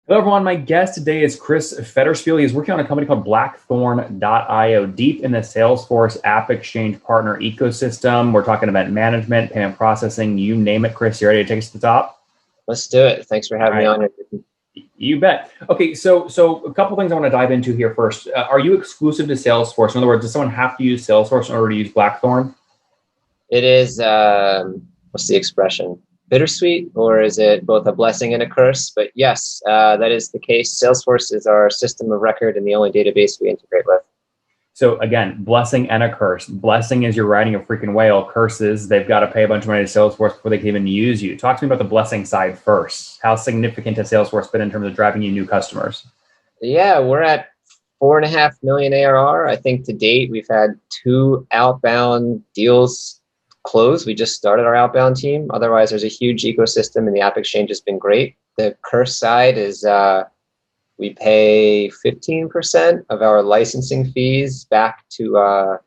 Hello, everyone. My guest today is Chris Federspiel. He's working on a company called Blackthorn.io, deep in the Salesforce App Exchange partner ecosystem. We're talking event management, payment processing, you name it. Chris, you ready to take us to the top? Let's do it. Thanks for All having me right, on here. you bet. Okay, so a couple things I want to dive into here first. Are you exclusive to Salesforce? In other words, does someone have to use Salesforce in order to use Blackthorn? It is, what's the expression? Bittersweet, or is it both a blessing and a curse? But yes, that is the case. Salesforce is our system of record and the only database we integrate with. So again, blessing and a curse. Blessing is you're riding a freaking whale. Curses, they've got to pay a bunch of money to Salesforce before they can even use you. Talk to me about the blessing side first. How significant has Salesforce been in terms of driving you new customers? Yeah, we're at 4.5 million ARR. I think to date we've had two outbound deals close. We just started our outbound team. Otherwise, there's a huge ecosystem, and the App Exchange has been great. The curse side is we pay 15% of our licensing fees back to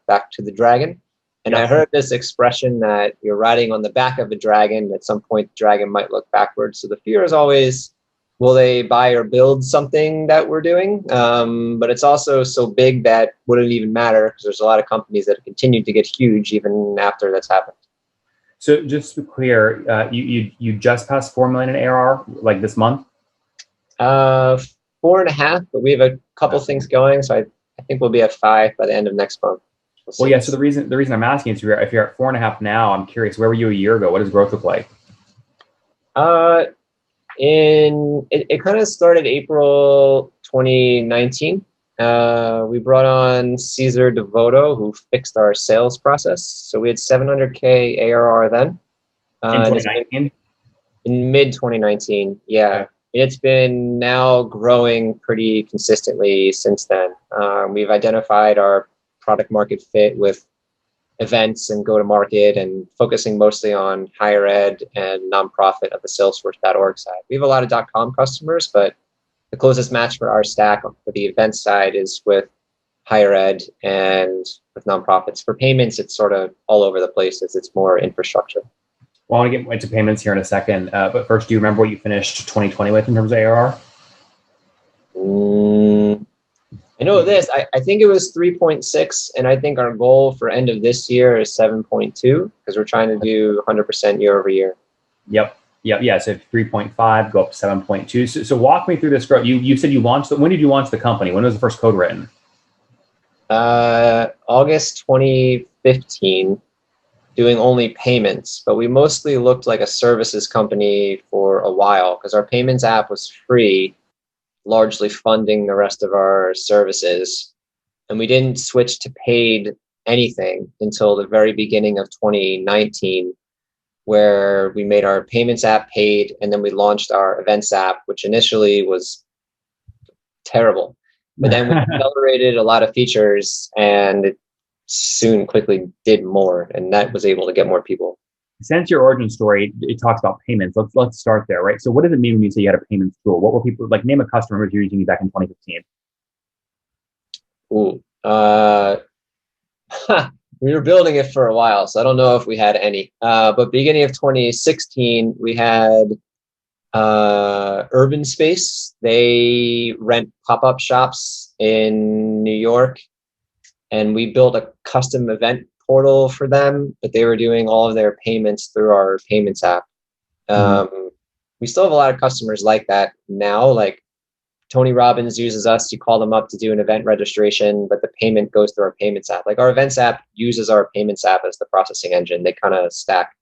the dragon. And I Yep. heard this expression that you're riding on the back of a dragon. At some point, the dragon might look backwards. So the fear is always, will they buy or build something that we're doing? But it's also so big that wouldn't even matter because there's a lot of companies that have continued to get huge even after that's happened. So just to be clear, you just passed 4 million in ARR like this month. Uh, 4.5, but we have a couple things going. So I think we'll be at 5 by the end of next month. We'll Well, see. yeah. So the reason I'm asking is if you're at 4.5 now, I'm curious, where were you a year ago? What does growth look like? Uh, it kind of started April 2019. We brought on Caesar Devoto, who fixed our sales process. So we had 700K ARR then. In And it's been 2019? in mid 2019. Yeah. It's been now growing pretty consistently since then. We've identified our product market fit with events and go to market and focusing mostly on higher ed and nonprofit of the Salesforce.org side. We have a lot of .com customers, but the closest match for our stack for the event side is with higher ed and with nonprofits. For payments, it's sort of all over the place as it's more infrastructure. Well, I want to get into payments here in a second. But first, do you remember what you finished 2020 with in terms of ARR? Mm, I know this. I think it was 3.6, and I think our goal for end of this year is 7.2 because we're trying to do 100% year over year. Yep. Yep. Yeah. So 3.5, go up to 7.2. So walk me through this growth. You said you launched when did you launch the company? When was the first code written? August 2015, doing only payments, but we mostly looked like a services company for a while because our payments app was free, largely funding the rest of our services. And we didn't switch to paid anything until the very beginning of 2019, where we made our payments app paid, and then we launched our events app, which initially was terrible. But then we accelerated a lot of features and it soon quickly did more, and that was able to get more people. Since your origin story, it talks about payments. Let's start there, right? So what does it mean when you say you had a payments tool? What were people like? Name a customer who was using you back in 2015. Ooh, we were building it for a while, so I don't know if we had any. But beginning of 2016, we had Urban Space. They rent pop-up shops in New York, and we built a custom event portal for them, but they were doing all of their payments through our payments app. Mhm. We still have a lot of customers like that now. Like Tony Robbins uses us. You call them up to do an event registration, but the payment goes through our payments app. Like our events app uses our payments app as the processing engine. They kind of stack.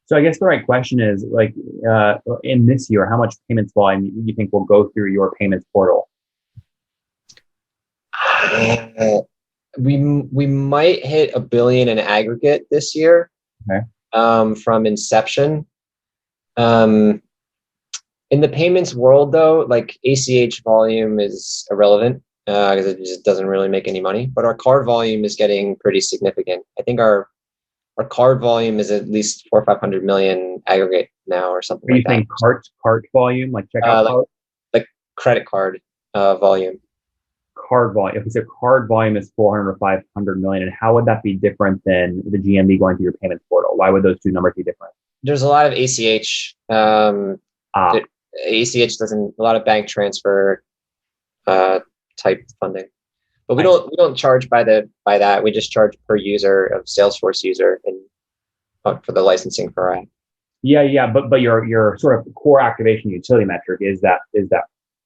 So I guess the right question is like in this year, how much payments volume you think will go through your payments portal? Uh, we might hit 1 billion in aggregate this year, Okay. from inception. Um, in the payments world, though, like ACH volume is irrelevant because it just doesn't really make any money. But our card volume is getting pretty significant. I think our card volume is at least 400 or 500 million aggregate now, or something Are you like that. saying cart volume, like checkout Like cart? credit card volume. Card volume. If it's a card volume is 400 or 500 million, and how would that be different than the GMV going through your payments portal? Why would those two numbers be different? There's a lot of ACH. Ah, ACH doesn't, a lot of bank transfer type funding. But we don't charge by that. We just charge per user of Salesforce user and for the licensing for our app. Yeah. But your sort of core activation utility metric is that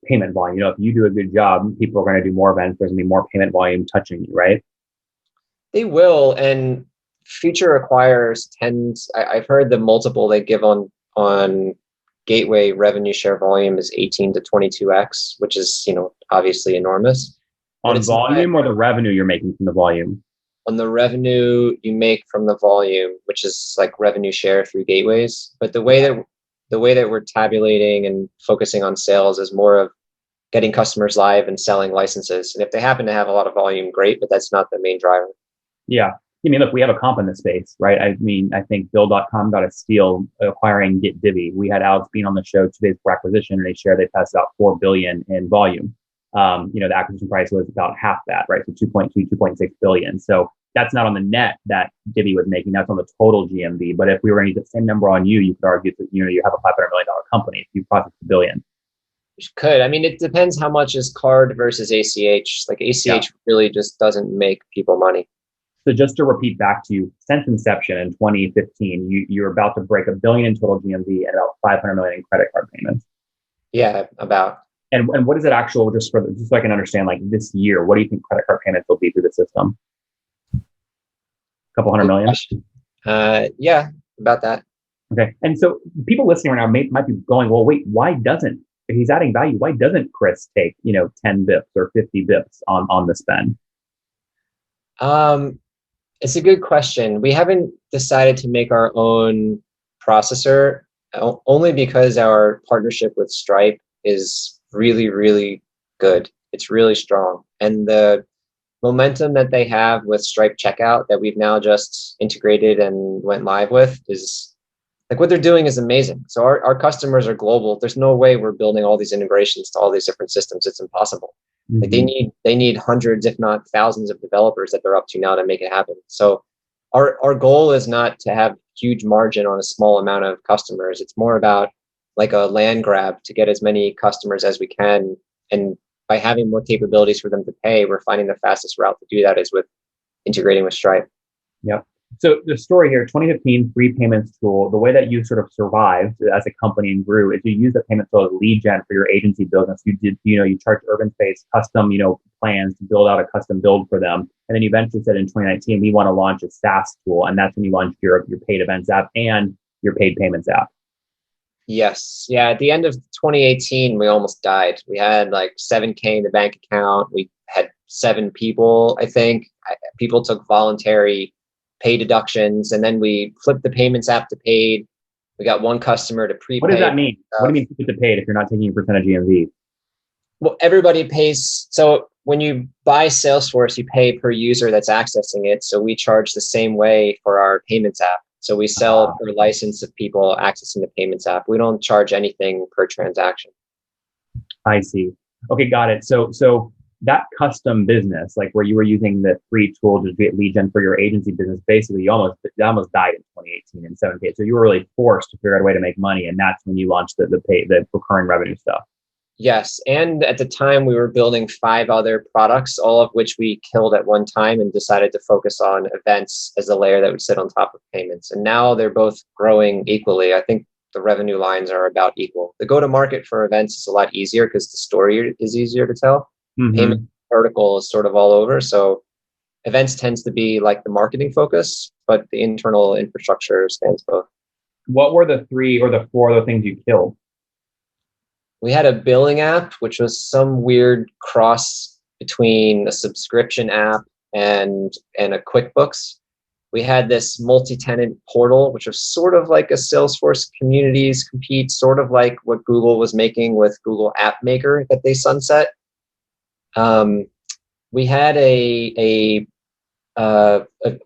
payment volume. If you do a good job, people are going to do more events. There's going to be more payment volume touching you, right? They will, and future acquirers I've heard the multiple they give on gateway revenue share volume is 18 to 22x, which is, obviously enormous. On volume or the revenue you're making from the volume? On the revenue you make from the volume, which is like revenue share through gateways. But the way that we're tabulating and focusing on sales is more of getting customers live and selling licenses. And if they happen to have a lot of volume, great, but that's not the main driver. Yeah. Look, we have a comp in the space, right? I think Bill.com got a steal acquiring GetDivvy. We had Alex Bean on the show 2 days for acquisition, and they shared they passed out $4 billion in volume. The acquisition price was about half that, right? So 2.6 billion. So that's not on the net that Divvy was making. That's on the total GMV. But if we were going to use the same number on you could argue that, you have a $500 million company if you process $1 billion. You could. It depends how much is card versus ACH. Like ACH really just doesn't make people money. So just to repeat back to you, since inception in 2015, you're about to break $1 billion in total GMV and about $500 million in credit card payments. Yeah, about. And what is it actual, just so I can understand, like this year, what do you think credit card payments will be through the system? A couple $100 million? Yeah, about that. Okay. And so people listening right now might be going, well, wait, if he's adding value, why doesn't Chris take, 10 bips or 50 bips on the spend? It's a good question. We haven't decided to make our own processor only because our partnership with Stripe is really, really good. It's really strong. And the momentum that they have with Stripe checkout that we've now just integrated and went live with is like what they're doing is amazing. So our customers are global. There's no way we're building all these integrations to all these different systems. It's impossible. Mm-hmm. Like they need hundreds, if not thousands of developers that they're up to now to make it happen. So our goal is not to have huge margin on a small amount of customers. It's more about like a land grab to get as many customers as we can. And by having more capabilities for them to pay, we're finding the fastest route to do that is with integrating with Stripe. Yep. So the story here, 2015 free payments tool, the way that you sort of survived as a company and grew is you use the payment tool as lead gen for your agency business. You did, you charge Urban Space custom, plans to build out a custom build for them. And then you eventually said in 2019, we want to launch a SaaS tool. And that's when you launched your paid events app and your paid payments app. Yes. Yeah. At the end of 2018, we almost died. We had like 7K in the bank account. We had 7 people, I think. People took voluntary pay deductions, and then we flipped the payments app to paid. We got 1 customer to prepaid. What does that mean? What do you mean flip it to paid if you're not taking a percentage of GMV? Well, everybody pays. So when you buy Salesforce, you pay per user that's accessing it. So we charge the same way for our payments app. So we sell per license of people accessing the payments app. We don't charge anything per transaction. I see. Okay, got it. So that custom business, like where you were using the free tool to get lead gen for your agency business, basically you almost died in 2018 in 7K. So you were really forced to figure out a way to make money, and that's when you launched the recurring revenue stuff. Yes, and at the time we were building 5 other products, all of which we killed at one time and decided to focus on events as a layer that would sit on top of payments. And now they're both growing equally. I think the revenue lines are about equal. The go-to-market for events is a lot easier because the story is easier to tell. Mm-hmm. Payment vertical is sort of all over. So events tends to be like the marketing focus, but the internal infrastructure spans both. What were the 3 or the 4 other things you killed? We had a billing app, which was some weird cross between a subscription app and a QuickBooks. We had this multi-tenant portal, which was sort of like a Salesforce Communities Compete, sort of like what Google was making with Google App Maker that they sunset. We had a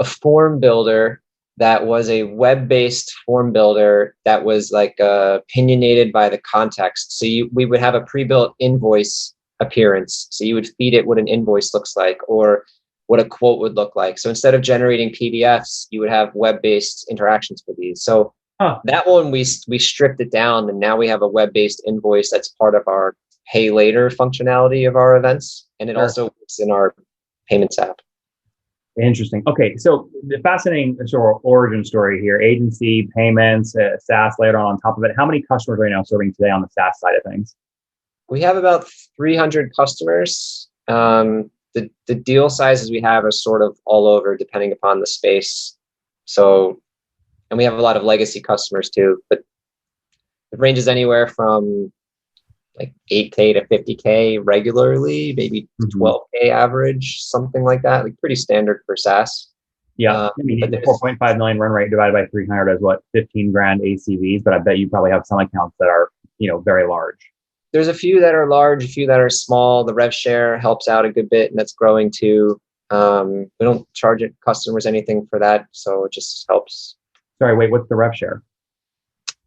form builder that was a web-based form builder that was like opinionated by the context. So we would have a pre-built invoice appearance. So you would feed it what an invoice looks like or what a quote would look like. So instead of generating PDFs, you would have web-based interactions for these. So Huh. That one we stripped it down, and now we have a web-based invoice that's part of our pay later functionality of our events, and it Sure. also works in our payments app. Interesting. Okay, so the fascinating sort of origin story here: agency, payments, SaaS later on top of it. How many customers are you now serving today on the SaaS side of things? We have about 300 customers. The deal sizes we have are sort of all over, depending upon the space. So, and we have a lot of legacy customers too, but it ranges anywhere from like 8K to 50K regularly, maybe 12K average, something like that. Like pretty standard for SaaS. Yeah, I mean, the 4.5 million run rate divided by 300 is what, 15 grand ACVs, but I bet you probably have some accounts that are, very large. There's a few that are large, a few that are small. The rev share helps out a good bit, and that's growing too. We don't charge customers anything for that, so it just helps. Sorry, wait, what's the rev share?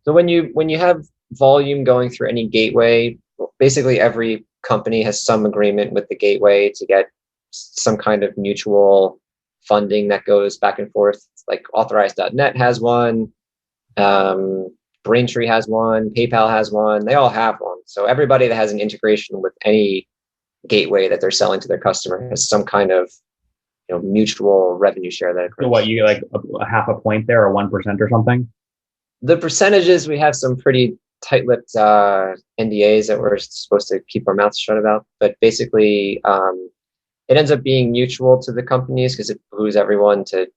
So when you have volume going through any gateway, basically every company has some agreement with the gateway to get some kind of mutual funding that goes back and forth. Like Authorize.net has one, Braintree has one, PayPal has one. They all have one. So everybody that has an integration with any gateway that they're selling to their customer has some kind of mutual revenue share that occurs. So what, you get like a half a point there, or 1% or something? The percentages, we have some pretty tight-lipped NDAs that we're supposed to keep our mouths shut about. But basically, it ends up being mutual to the companies because it behooves everyone to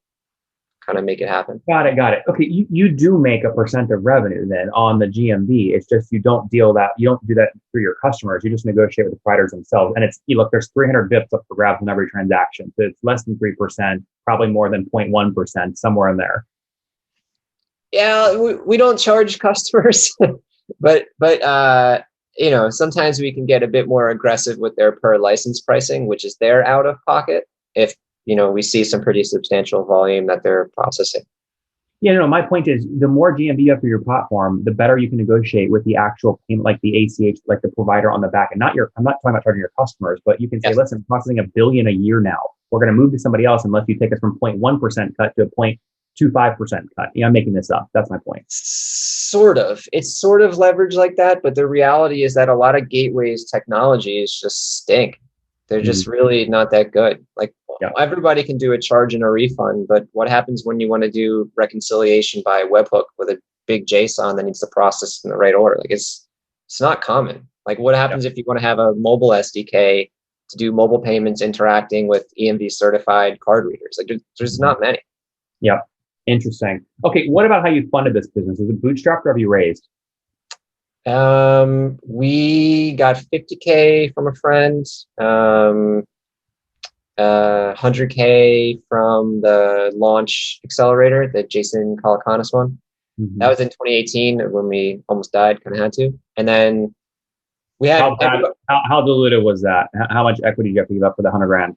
kind of make it happen. Got it. Okay, you do make a percent of revenue then on the GMV. It's just you don't do that through your customers. You just negotiate with the providers themselves. And it's, look, there's 300 bips up for grabs on every transaction. So it's less than 3%, probably more than 0.1%, somewhere in there. Yeah, we don't charge customers, but sometimes we can get a bit more aggressive with their per license pricing, which is their out of pocket if we see some pretty substantial volume that they're processing. Yeah, no, my point is the more GMV you have for your platform, the better you can negotiate with the actual payment, like the ACH, like the provider on the back end. I'm not talking about charging your customers, but you can say, listen, we're processing $1 billion a year now. We're going to move to somebody else unless you take us from 0.1% cut to a 0.25% cut. I'm making this up. That's my point. Sort of. It's sort of leverage like that, but the reality is that a lot of gateways technologies just stink. They're just really not that good. Like everybody can do a charge and a refund, but what happens when you want to do reconciliation by webhook with a big JSON that needs to process in the right order? Like it's not common. Like what happens if you want to have a mobile SDK to do mobile payments interacting with EMV certified card readers? Like there's not many. Yeah. Interesting. Okay. What about how you funded this business? Is it bootstrapped or have you raised? We got 50K from a friend, 100K from the launch accelerator, the Jason Calacanis one. That was in 2018 when we almost died, kind of had to. And then we had how dilutive was that? How much equity did you have to give up for the 100 grand?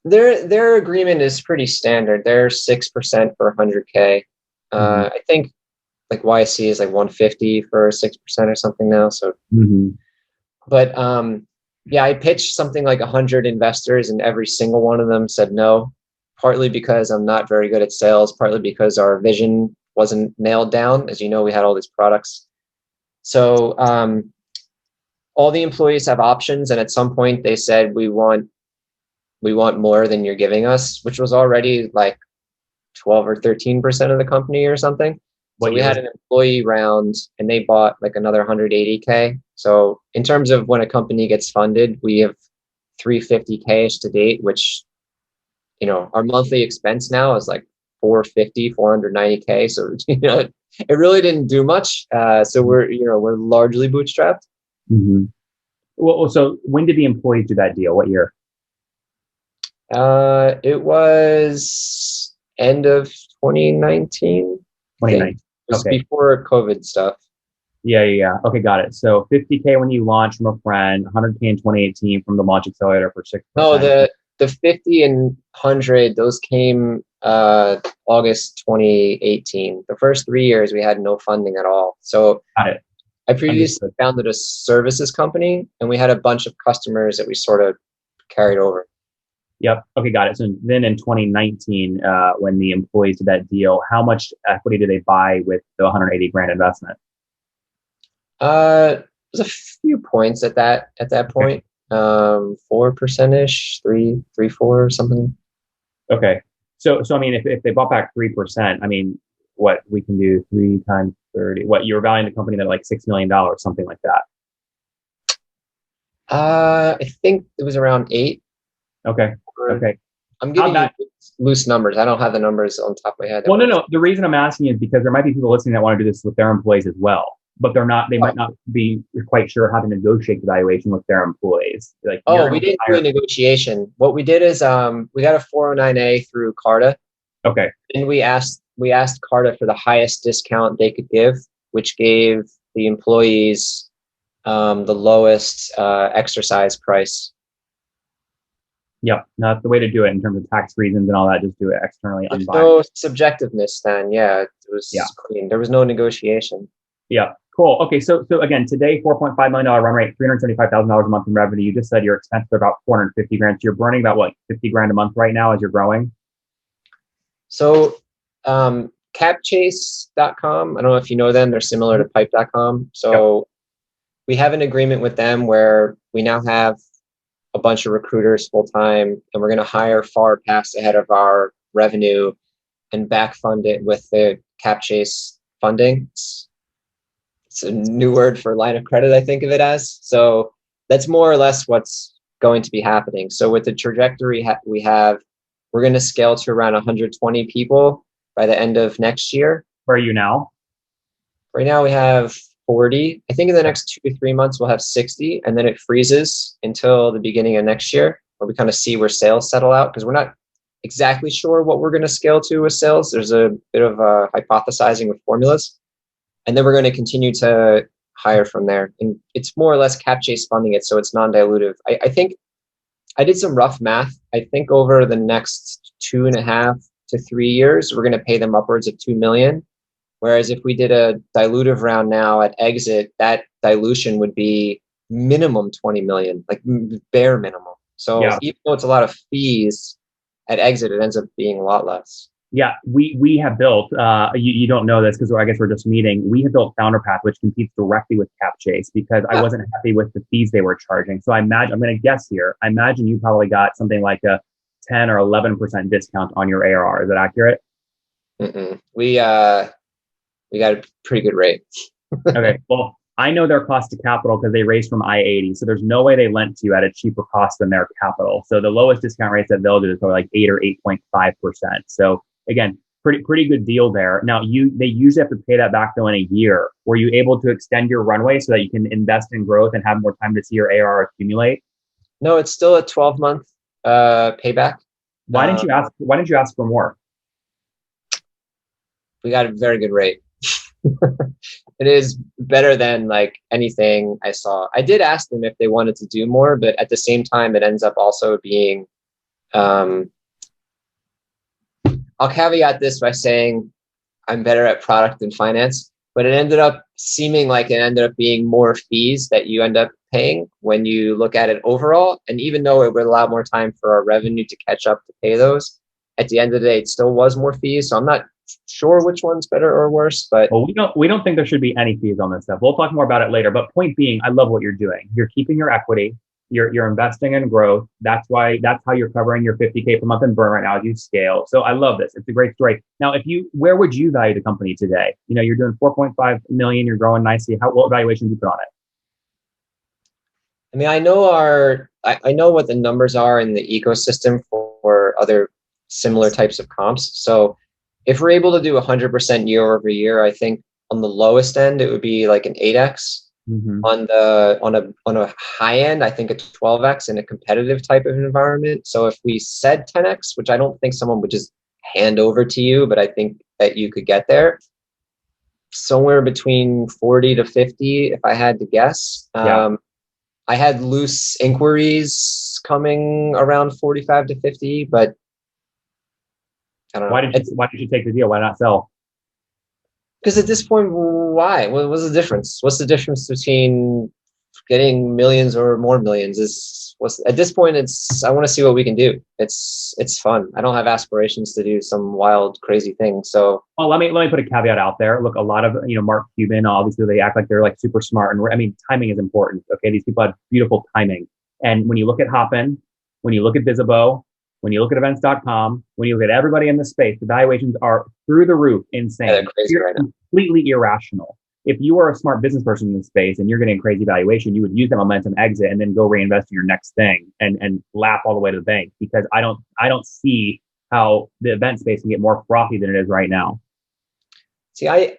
Their agreement is pretty standard. They're 6% for 100K. I think like YC is like 150 for 6% or something now. So, but I pitched something like 100 investors, and every single one of them said no. Partly because I'm not very good at sales, partly because our vision wasn't nailed down. As you know, we had all these products. So all the employees have options, and at some point they said we want more than you're giving us, which was already like 12 or 13% of the company or something. So we had an employee round and they bought like another 180K. So in terms of when a company gets funded, we have 350K to date, which, our monthly expense now is like 490K. So, it really didn't do much. So we're largely bootstrapped. Well, so when did the employees do that deal? What year? It was end of 2019. 2019. It was before COVID stuff. Yeah. Okay, got it. So 50K when you launched from a friend, 100K in 2018 from the launch accelerator for 6%. No, the 50 and 100, those came August 2018. The first 3 years we had no funding at all. So got it. I previously founded a services company, and we had a bunch of customers that we sort of carried over. Yep. Okay, got it. So then in 2019, when the employees did that deal, how much equity did they buy with the 180 grand investment? There's a few points at that Okay. point. 4% ish, three, 4 or something. Okay. So I mean, if they bought back 3%, I mean, what we can do 3 times 30, what you're valuing the company at like $6 million, something like that. I think it was around 8. Okay. Or Okay. I'm How'd giving you that loose numbers. I don't have the numbers on top of my head. Well, no, no. The reason I'm asking is because there might be people listening that want to do this with their employees as well, but they might not be quite sure how to negotiate the valuation with their employees. Like you're Oh, going we to didn't do a hire. negotiation. What we did is we got a 409A through Carta, Okay. and we asked Carta for the highest discount they could give, which gave the employees the lowest exercise price. Yep. No, that's the way to do it in terms of tax reasons and all that. Just do it externally There's unbiased. no subjectiveness then. Yeah, it Yeah. was clean. There was no negotiation. Yeah. Cool. Okay. So again, today, $4.5 million run rate, $375,000 a month in revenue. You just said your expenses are about 450 grand. So you're burning about what, 50 grand a month right now as you're growing? So capchase.com, I don't know if you know them. They're similar to pipe.com. Yep. So we have an agreement with them where we now have a bunch of recruiters full time, and we're going to hire far past ahead of our revenue and back fund it with the CapChase funding. It's a new word for line of credit, I think of it as. So that's more or less what's going to be happening. So with the trajectory we have, we're going to scale to around 120 people by the end of next year. Where are you now? Right now we have 40. I think in the next 2 to 3 months we'll have 60, and then it freezes until the beginning of next year, where we kind of see where sales settle out, because we're not exactly sure what we're going to scale to with sales. There's a bit of hypothesizing with formulas, and then we're going to continue to hire from there. And it's more or less CapChase funding it, so it's non-dilutive. I think I did some rough math. I think over the next 2.5 to 3 years, we're going to pay them upwards of 2 million. Whereas if we did a dilutive round now at exit, that dilution would be minimum 20 million, like bare minimum. So Yeah. even though it's a lot of fees at exit, it ends up being a lot less. Yeah, we have built. You don't know this because I guess we're just meeting. We have built FounderPath, which competes directly with CapChase because I Yeah. wasn't happy with the fees they were charging. So I imagine I'm going to guess here. I imagine you probably got something like a 10 or 11% discount on your ARR. Is that accurate? Mm-mm. We got a pretty good rate. Okay. Well, I know their cost of capital because they raised from I-80. So there's no way they lent to you at a cheaper cost than their capital. So the lowest discount rates that they'll do is probably like 8 or 8.5%. So again, pretty good deal there. Now they usually have to pay that back though in a year. Were you able to extend your runway so that you can invest in growth and have more time to see your ARR accumulate? No, it's still a 12-month payback. Why didn't you ask for more? We got a very good rate. It is better than like anything I saw. I did ask them if they wanted to do more, but at the same time, it ends up also being. I'll caveat this by saying I'm better at product than finance, but it ended up seeming like it ended up being more fees that you end up paying when you look at it overall. And even though it would allow more time for our revenue to catch up to pay those, at the end of the day, it still was more fees. So I'm not sure which one's better or worse, but Well, we don't think there should be any fees on this stuff. We'll talk more about it later. But point being, I love what you're doing. You're keeping your equity. You're investing in growth. That's how you're covering your 50K per month in burn right now as you scale. So I love this. It's a great story. Now, where would you value the company today? You're doing 4.5 million. You're growing nicely. What valuation do you put on it? I mean, I know what the numbers are in the ecosystem for other similar types of comps. So if we're able to do 100% year over year, I think on the lowest end, it would be like an 8x. Mm-hmm. On a high end, I think a 12x in a competitive type of environment. So if we said 10x, which I don't think someone would just hand over to you, but I think that you could get there somewhere between 40 to 50, if I had to guess. Yeah. I had loose inquiries coming around 45 to 50, but I don't know. Why did you take the deal? Why not sell? Because at this point, why? What was the difference? What's the difference between getting millions or more millions is what's at this point. I want to see what we can do. It's fun. I don't have aspirations to do some wild, crazy thing. So, well, let me put a caveat out there. Look, a lot of Mark Cuban, obviously they act like they're like super smart, and I mean timing is important. Okay, these people have beautiful timing, and when you look at Hopin, when you look at Visibo, when you look at events.com, when you look at everybody in the space, the valuations are through the roof, insane. Yeah, they're crazy right now. Completely irrational. If you are a smart business person in this space and you're getting a crazy valuation, you would use that momentum exit and then go reinvest in your next thing and laugh all the way to the bank, because I don't see how the event space can get more frothy than it is right now. See, I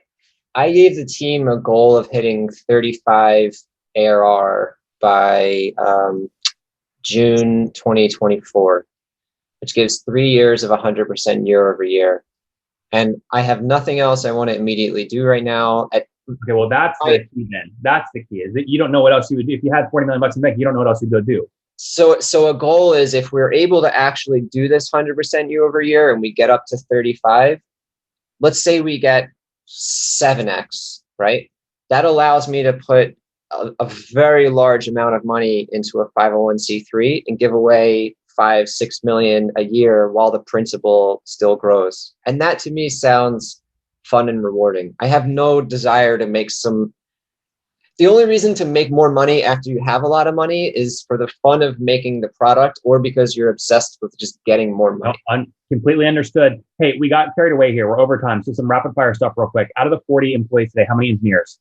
gave the team a goal of hitting 35 ARR by June 2024, which gives 3 years of 100% year over year. And I have nothing else I want to immediately do right now. Okay, well, that's the key then. That's the key, is that you don't know what else you would do. If you had 40 million bucks in the bank, you don't know what else you'd go do. So a goal is, if we're able to actually do this 100% year over year and we get up to 35, let's say we get 7x, right? That allows me to put a very large amount of money into a 501c3 and give away 5-6 million a year while the principal still grows. And that to me sounds fun and rewarding. I have no desire to make the only reason to make more money after you have a lot of money is for the fun of making the product, or because you're obsessed with just getting more money. No, completely understood. Hey, we got carried away here. We're over time. So some rapid fire stuff real quick. Out of the 40 employees today, how many engineers?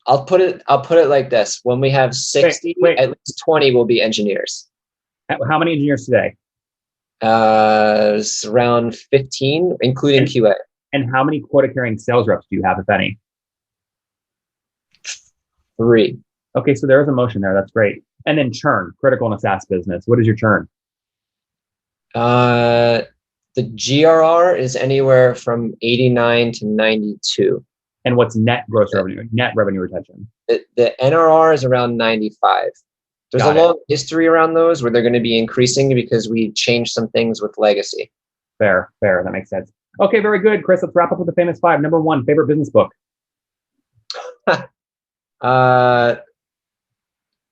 I'll put it like this. When we have 60, at least 20 will be engineers. How many engineers today? It's around 15, including QA. And how many quota carrying sales reps do you have, if any? 3. Okay, so there is a motion there. That's great. And then churn, critical in a SaaS business. What is your churn? The GRR is anywhere from 89 to 92. And what's net gross revenue, net revenue retention? The NRR is around 95. There's a long history around those where they're going to be increasing because we changed some things with legacy. Fair. That makes sense. Okay, very good. Chris, let's wrap up with the famous 5. Number 1, favorite business book.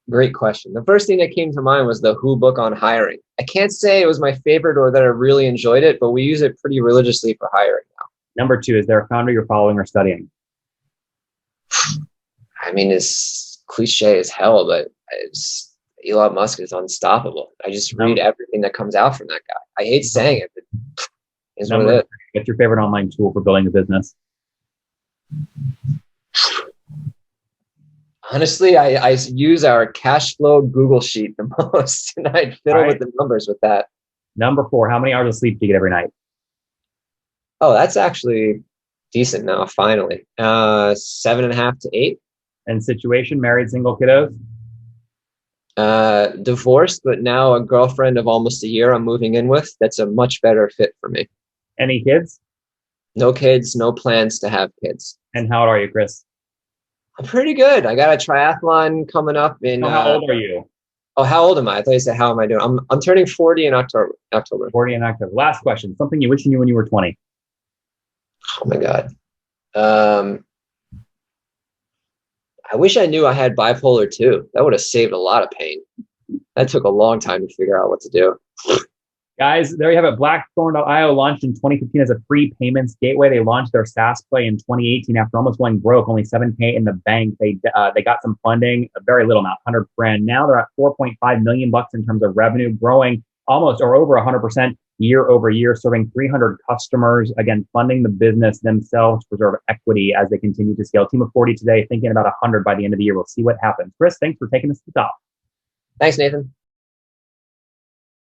Great question. The first thing that came to mind was the Who book on hiring. I can't say it was my favorite or that I really enjoyed it, but we use it pretty religiously for hiring now. Number 2, is there a founder you're following or studying? I mean, it's cliche as hell, but Elon Musk is unstoppable. I just read everything that comes out from that guy. I hate saying it, but it's what it is. What's your favorite online tool for building a business? Honestly, I use our cash flow Google sheet the most, and I fiddle with the numbers with that. Number 4, how many hours of sleep do you get every night? Oh, that's actually decent now, finally. 7.5 to 8. And situation, married, single, kiddos? Divorced, but now a girlfriend of almost a year I'm moving in with. That's a much better fit for me. Any kids? No kids, no plans to have kids. And how old are you, Chris? I'm pretty good. I got a triathlon coming up in. How old are you? Oh, how old am I? I thought you said how am I doing? I'm turning 40 in October. 40 in October. Last question. Something you wish you knew when you were 20. Oh my God. I wish I knew I had bipolar 2. That would have saved a lot of pain. That took a long time to figure out what to do. Guys, there you have it. Blackthorn.io launched in 2015 as a free payments gateway. They launched their SaaS play in 2018 after almost going broke, only $7K in the bank. They got some funding, a very little amount, 100 grand. Now they're at 4.5 million bucks in terms of revenue, growing almost or over 100% year over year, serving 300 customers, again, funding the business themselves to preserve equity as they continue to scale. Team of 40 today, thinking about 100 by the end of the year. We'll see what happens. Chris, thanks for taking us to the top. Thanks, Nathan.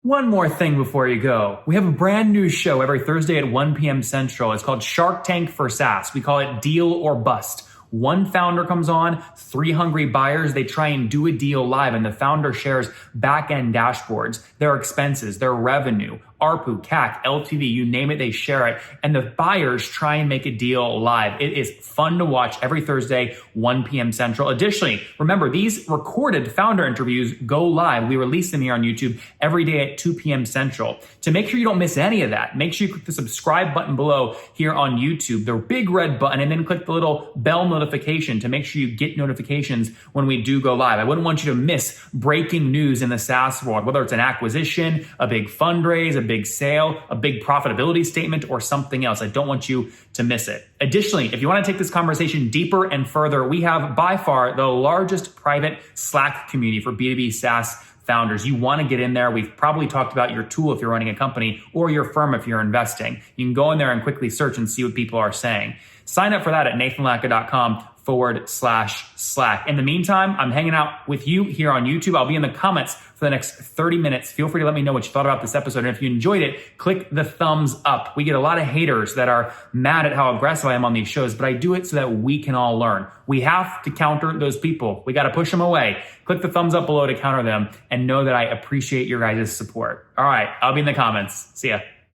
One more thing before you go. We have a brand new show every Thursday at 1 p.m. Central. It's called Shark Tank for SaaS. We call it Deal or Bust. One founder comes on, 3 hungry buyers. They try and do a deal live, and the founder shares back-end dashboards, their expenses, their revenue, ARPU, CAC, LTV, you name it, they share it. And the buyers try and make a deal live. It is fun to watch every Thursday, 1 p.m. Central. Additionally, remember, these recorded founder interviews go live. We release them here on YouTube every day at 2 p.m. Central. To make sure you don't miss any of that, make sure you click the subscribe button below here on YouTube, the big red button, and then click the little bell notification to make sure you get notifications when we do go live. I wouldn't want you to miss breaking news in the SaaS world, whether it's an acquisition, a big fundraise, a big sale, a big profitability statement, or something else. I don't want you to miss it. Additionally, if you want to take this conversation deeper and further, we have by far the largest private Slack community for B2B SaaS founders. You want to get in there. We've probably talked about your tool if you're running a company or your firm if you're investing. You can go in there and quickly search and see what people are saying. Sign up for that at nathanlatka.com/Slack. In the meantime, I'm hanging out with you here on YouTube. I'll be in the comments for the next 30 minutes. Feel free to let me know what you thought about this episode. And if you enjoyed it, click the thumbs up. We get a lot of haters that are mad at how aggressive I am on these shows, but I do it so that we can all learn. We have to counter those people. We got to push them away. Click the thumbs up below to counter them and know that I appreciate your guys' support. All right, I'll be in the comments. See ya.